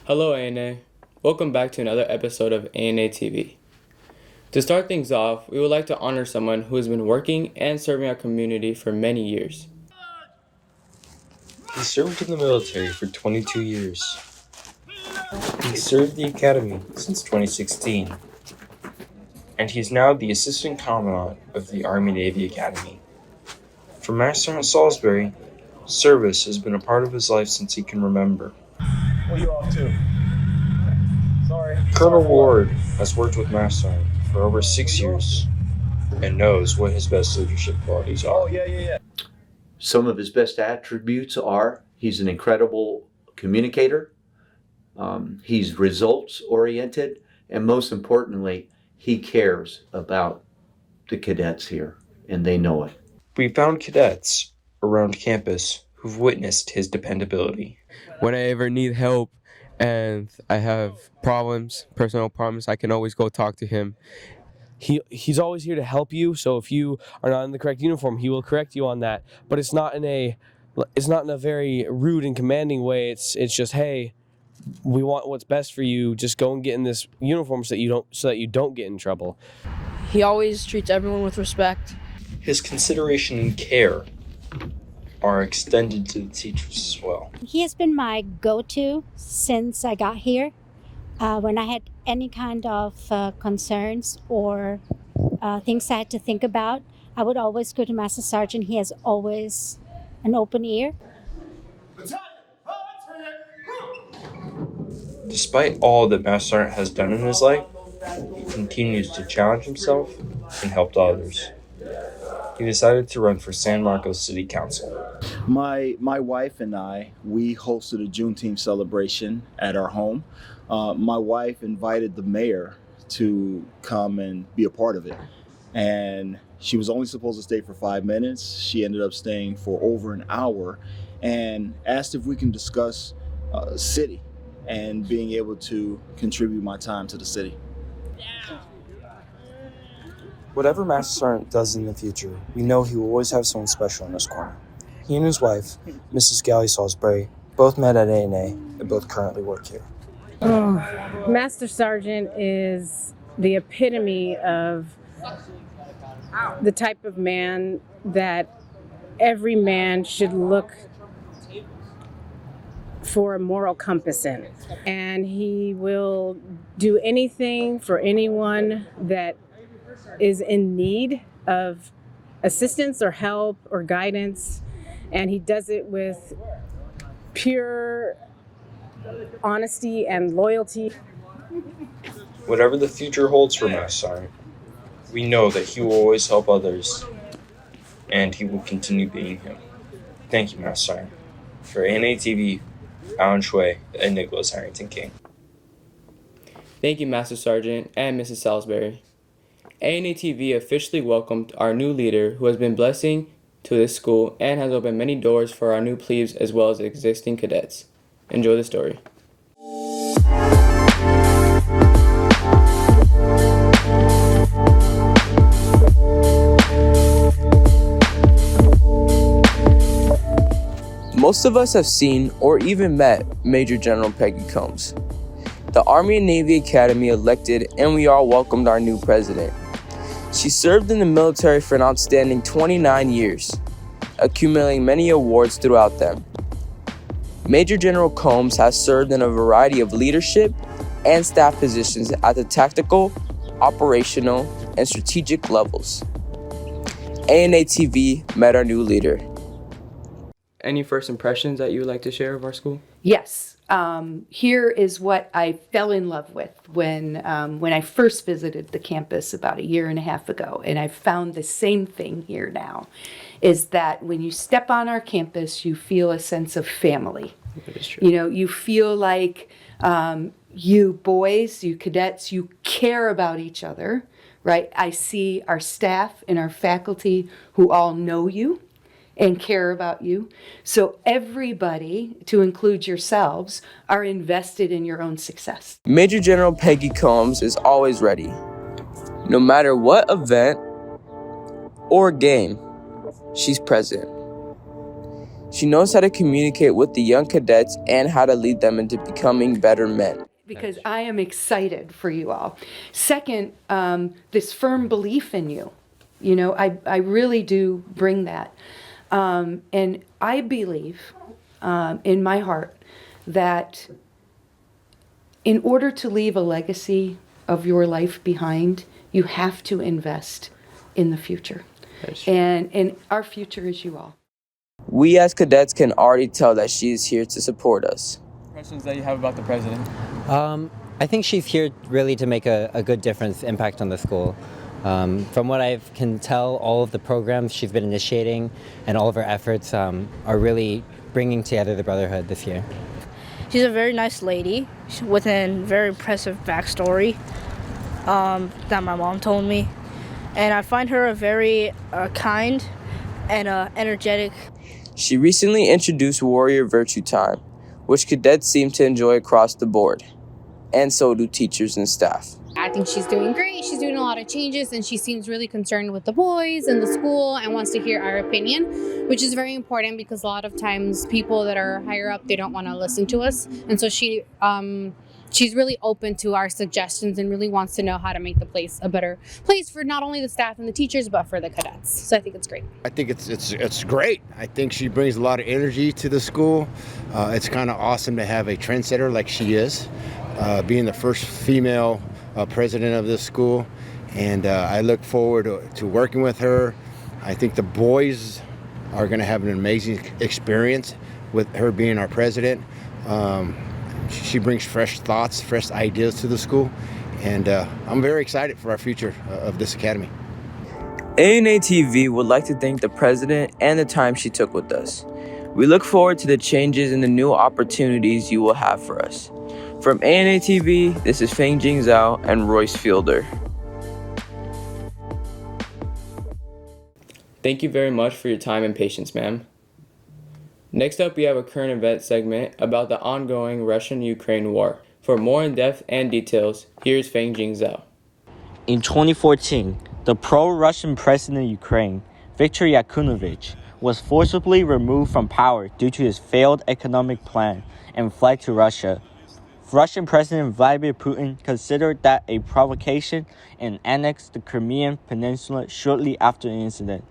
Hello ANA, welcome back to another episode of ANA TV. To start things off, we would like to honor someone who has been working and serving our community for many years. He served in the military for 22 years. He served the Academy since 2016. And he's now the Assistant Commandant of the Army-Navy Academy. For Master Sergeant Saulsberry, service has been a part of his life since he can remember. What are you off to? Sorry. Colonel Ward has worked with Master Sergeant for over 6 years and knows what his best leadership qualities are. Oh, yeah. Some of his best attributes are he's an incredible communicator, he's results-oriented, and most importantly, he cares about the cadets here, and they know it. We found cadets around campus who've witnessed his dependability. When I ever need help and I have problems, personal problems, I can always go talk to him. He's always here to help you, so if you are not in the correct uniform, he will correct you on that. But it's not in a very rude and commanding way. It's just, hey, we want what's best for you. Just go and get in this uniform so that you don't get in trouble. He always treats everyone with respect. His consideration and care are extended to the teachers as well. He has been my go-to since I got here. When I had any kind of concerns or things I had to think about, I would always go to Master Sergeant. He has always an open ear. Despite all that Master Sergeant has done in his life, he continues to challenge himself and help others. He decided to run for San Marcos City Council. My wife and I, we hosted a Juneteenth celebration at our home. My wife invited the mayor to come and be a part of it. And she was only supposed to stay for 5 minutes. She ended up staying for over an hour and asked if we can discuss city and being able to contribute my time to the city. Whatever Master Sergeant does in the future, we know he will always have someone special in his corner. He and his wife, Mrs. Saulsberry, both met at ANA and both currently work here. Master Sergeant is the epitome of the type of man that every man should look for a moral compass in. And he will do anything for anyone that is in need of assistance or help or guidance, and he does it with pure honesty and loyalty. Whatever the future holds for Master Sergeant, we know that he will always help others, and he will continue being him. Thank you, Master Sergeant. For ANA TV, Alan Shui and Nicholas Harrington King. Thank you, Master Sergeant and Mrs. Salisbury. ANA TV officially welcomed our new leader who has been blessing to this school and has opened many doors for our new plebes as well as existing cadets. Enjoy the story. Most of us have seen or even met Major General Peggy Combs. The Army and Navy Academy elected and we all welcomed our new president. She served in the military for an outstanding 29 years, accumulating many awards throughout them. Major General Combs has served in a variety of leadership and staff positions at the tactical, operational, and strategic levels. ANA TV met our new leader. Any first impressions that you would like to share of our school? Yes. Here is what I fell in love with when I first visited the campus about 1.5 years ago, and I found the same thing here now, is that when you step on our campus, you feel a sense of family. That is true. You know, you feel like you boys, you cadets, you care about each other, right? I see our staff and our faculty who all know you and care about you. So everybody, to include yourselves, are invested in your own success. Major General Peggy Combs is always ready. No matter what event or game, she's present. She knows how to communicate with the young cadets and how to lead them into becoming better men. Because I am excited for you all. Second, this firm belief in you. You know, I really do bring that. And I believe in my heart that in order to leave a legacy of your life behind, you have to invest in the future. And our future is you all. We as cadets can already tell that she is here to support us. Questions that you have about the president? I think she's here really to make a good difference, impact on the school. From what I can tell, all of the programs she's been initiating and all of her efforts are really bringing together the brotherhood this year. She's a very nice lady with a very impressive backstory that my mom told me. And I find her a very kind and energetic. She recently introduced Warrior Virtue Time, which cadets seem to enjoy across the board. And so do teachers and staff. I think she's doing great. She's doing a lot of changes, and she seems really concerned with the boys and the school and wants to hear our opinion, which is very important because a lot of times people that are higher up, they don't want to listen to us. And so she's really open to our suggestions and really wants to know how to make the place a better place for not only the staff and the teachers, but for the cadets. So I think it's great. I think it's great. I think she brings a lot of energy to the school. It's kind of awesome to have a trendsetter like she is, being the first female president of this school. And I look forward to working with her. I think the boys are going to have an amazing experience with her being our president. She brings fresh thoughts, fresh ideas to the school, and I'm very excited for our future of this academy. ANA TV would like to thank the president and the time she took with us. We look forward to the changes and the new opportunities you will have for us. From ANA TV, this is Feng Jing Zhao and Royce Fielder. Thank you very much for your time and patience, ma'am. Next up, we have a current event segment about the ongoing Russian-Ukraine war. For more in-depth and details, here's Feng Jing Zhao. In 2014, the pro-Russian president of Ukraine, Viktor Yanukovych, was forcibly removed from power due to his failed economic plan and fled to Russia. Russian President Vladimir Putin considered that a provocation and annexed the Crimean Peninsula shortly after the incident.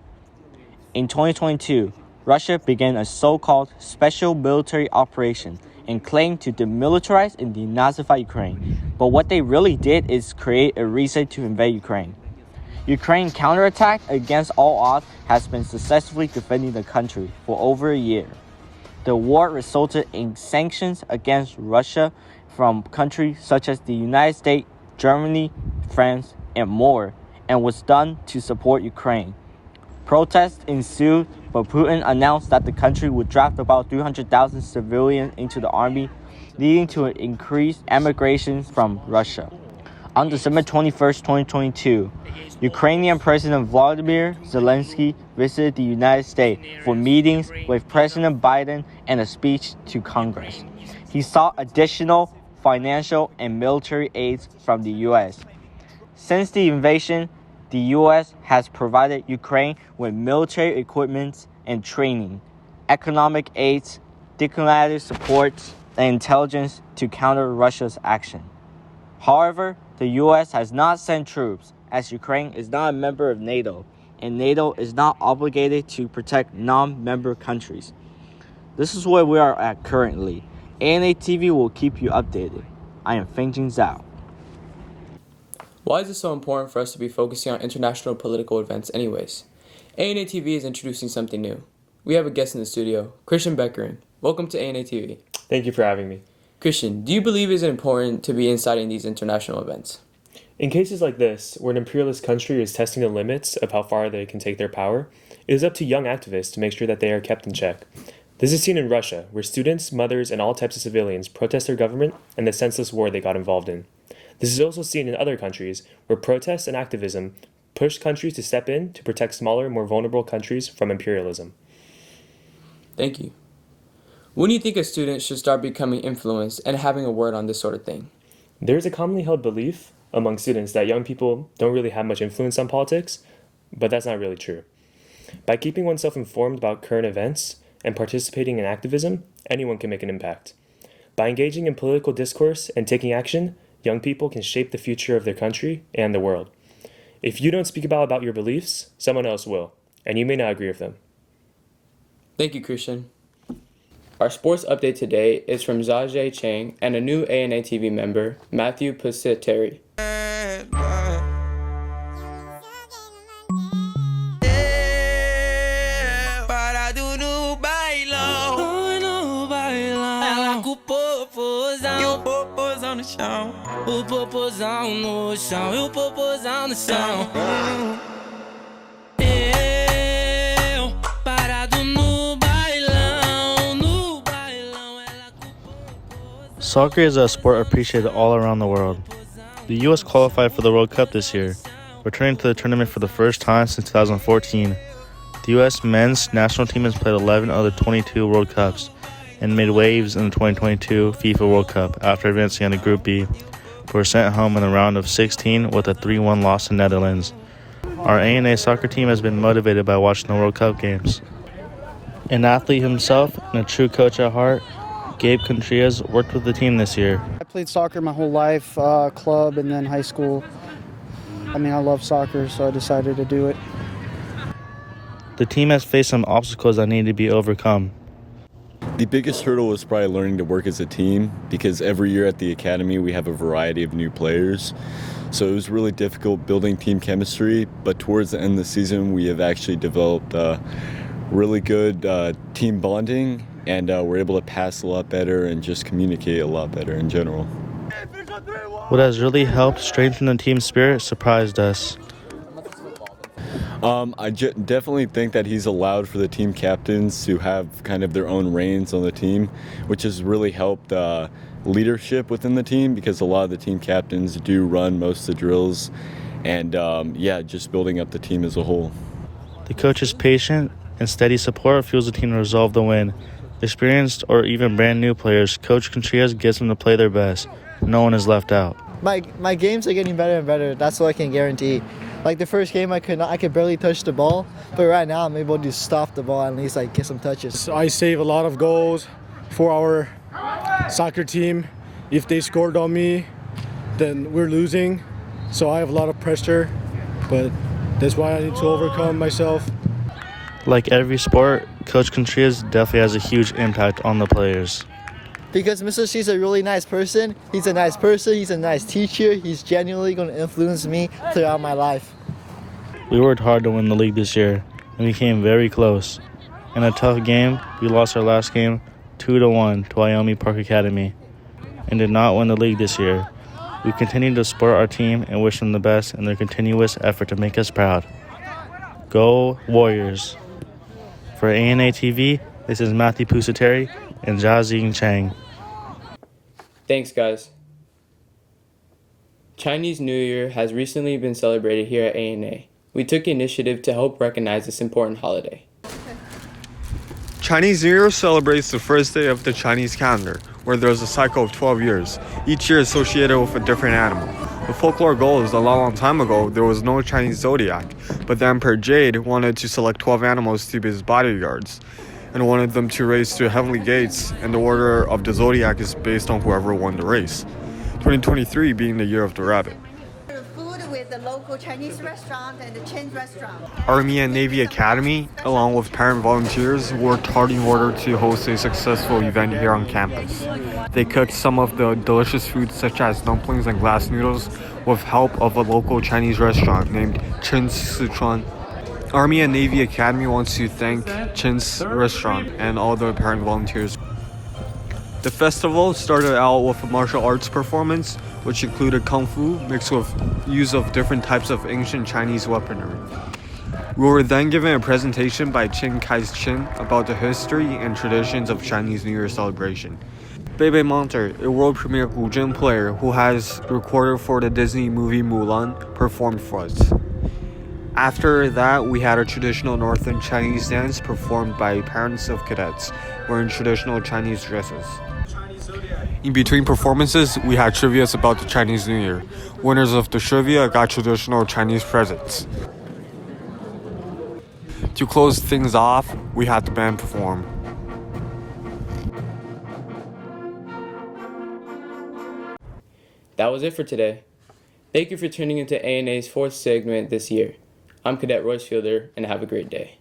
In 2022, Russia began a so-called special military operation and claimed to demilitarize and denazify Ukraine. But what they really did is create a reason to invade Ukraine. Ukraine's counterattack against all odds has been successfully defending the country for over a year. The war resulted in sanctions against Russia from countries such as the United States, Germany, France, and more, and was done to support Ukraine. Protests ensued, but Putin announced that the country would draft about 300,000 civilians into the army, leading to an increased emigration from Russia. On December 21, 2022, Ukrainian President Volodymyr Zelensky visited the United States for meetings with President Biden and a speech to Congress. He sought additional financial and military aids from the U.S. Since the invasion, the U.S. has provided Ukraine with military equipment and training, economic aids, diplomatic support, and intelligence to counter Russia's action. However, the U.S. has not sent troops, as Ukraine is not a member of NATO, and NATO is not obligated to protect non-member countries. This is where we are at currently. ANA TV will keep you updated. I am Feng Jing Zhao. Why is it so important for us to be focusing on international political events anyways? ANA TV is introducing something new. We have a guest in the studio, Christian Beckering. Welcome to ANA TV. Thank you for having me. Christian, do you believe it is important to be inciting these international events? In cases like this, where an imperialist country is testing the limits of how far they can take their power, it is up to young activists to make sure that they are kept in check. This is seen in Russia, where students, mothers, and all types of civilians protest their government and the senseless war they got involved in. This is also seen in other countries, where protests and activism push countries to step in to protect smaller, more vulnerable countries from imperialism. Thank you. When do you think a student should start becoming influenced and having a word on this sort of thing? There is a commonly held belief among students that young people don't really have much influence on politics, but that's not really true. By keeping oneself informed about current events, and participating in activism, anyone can make an impact. By engaging in political discourse and taking action, young people can shape the future of their country and the world. If you don't speak about your beliefs, someone else will, and you may not agree with them. Thank you, Christian. Our sports update today is from Zajay Chang and a new ANA TV member, Matthew Pusateri. O popozão no chão, e o popozão no chão. Eu parado no bailão, no bailão. Soccer is a sport appreciated all around the world. The U.S. qualified for the World Cup this year, returning to the tournament for the first time since 2014. The U.S. men's national team has played 11 of the 22 World Cups and made waves in the 2022 FIFA World Cup after advancing on the Group B, but were sent home in the round of 16 with a 3-1 loss to Netherlands. Our ANA soccer team has been motivated by watching the World Cup games. An athlete himself and a true coach at heart, Gabe Contreras worked with the team this year. I played soccer my whole life, club and then high school. I love soccer, so I decided to do it. The team has faced some obstacles that need to be overcome. The biggest hurdle was probably learning to work as a team, because every year at the academy we have a variety of new players. So it was really difficult building team chemistry, but towards the end of the season we have actually developed really good team bonding, and we're able to pass a lot better and just communicate a lot better in general. What has really helped strengthen the team spirit surprised us. I definitely think that he's allowed for the team captains to have kind of their own reins on the team, which has really helped leadership within the team, because a lot of the team captains do run most of the drills, and just building up the team as a whole. The coach's patient and steady support fuels the team to resolve the win. Experienced or even brand new players, Coach Contreras gets them to play their best. No one is left out. My games are getting better and better. That's what I can guarantee. Like the first game, I could barely touch the ball, but right now I'm able to stop the ball and at least get some touches. I save a lot of goals for our soccer team. If they scored on me, then we're losing. So I have a lot of pressure, but that's why I need to overcome myself. Like every sport, Coach Contreras definitely has a huge impact on the players. Because Mr. C's a really nice person. He's a nice person. He's a nice teacher. He's genuinely going to influence me throughout my life. We worked hard to win the league this year, and we came very close. In a tough game, we lost our last game 2-1 to Wyoming Park Academy and did not win the league this year. We continue to support our team and wish them the best in their continuous effort to make us proud. Go Warriors! For ANA TV, this is Matthew Pusateri and Jiazing Chang. Thanks, guys. Chinese New Year has recently been celebrated here at ANA. We took the initiative to help recognize this important holiday. Chinese New Year celebrates the first day of the Chinese calendar, where there's a cycle of 12 years, each year associated with a different animal. The folklore goes a long time ago there was no Chinese zodiac, but the Emperor Jade wanted to select 12 animals to be his bodyguards, and wanted them to race to heavenly gates, and the order of the zodiac is based on whoever won the race. 2023 being the year of the rabbit. Food with the local Chinese restaurant and the chain restaurant. Army and Navy Academy, along with parent volunteers, worked hard in order to host a successful event here on campus. They cooked some of the delicious foods such as dumplings and glass noodles with help of a local Chinese restaurant named Chen's Sichuan. Army and Navy Academy wants to thank Chen's restaurant and all the parent volunteers. The festival started out with a martial arts performance, which included Kung Fu mixed with use of different types of ancient Chinese weaponry. We were then given a presentation by Chen Kai-Chen about the history and traditions of Chinese New Year celebration. Bebe Monter, a world premiere guzheng player who has recorded for the Disney movie Mulan, performed for us. After that, we had a traditional Northern Chinese dance performed by parents of cadets wearing traditional Chinese dresses. In between performances, we had trivia about the Chinese New Year. Winners of the trivia got traditional Chinese presents. To close things off, we had the band perform. That was it for today. Thank you for tuning into ANA's fourth segment this year. I'm Cadet Royce Fielder, and have a great day.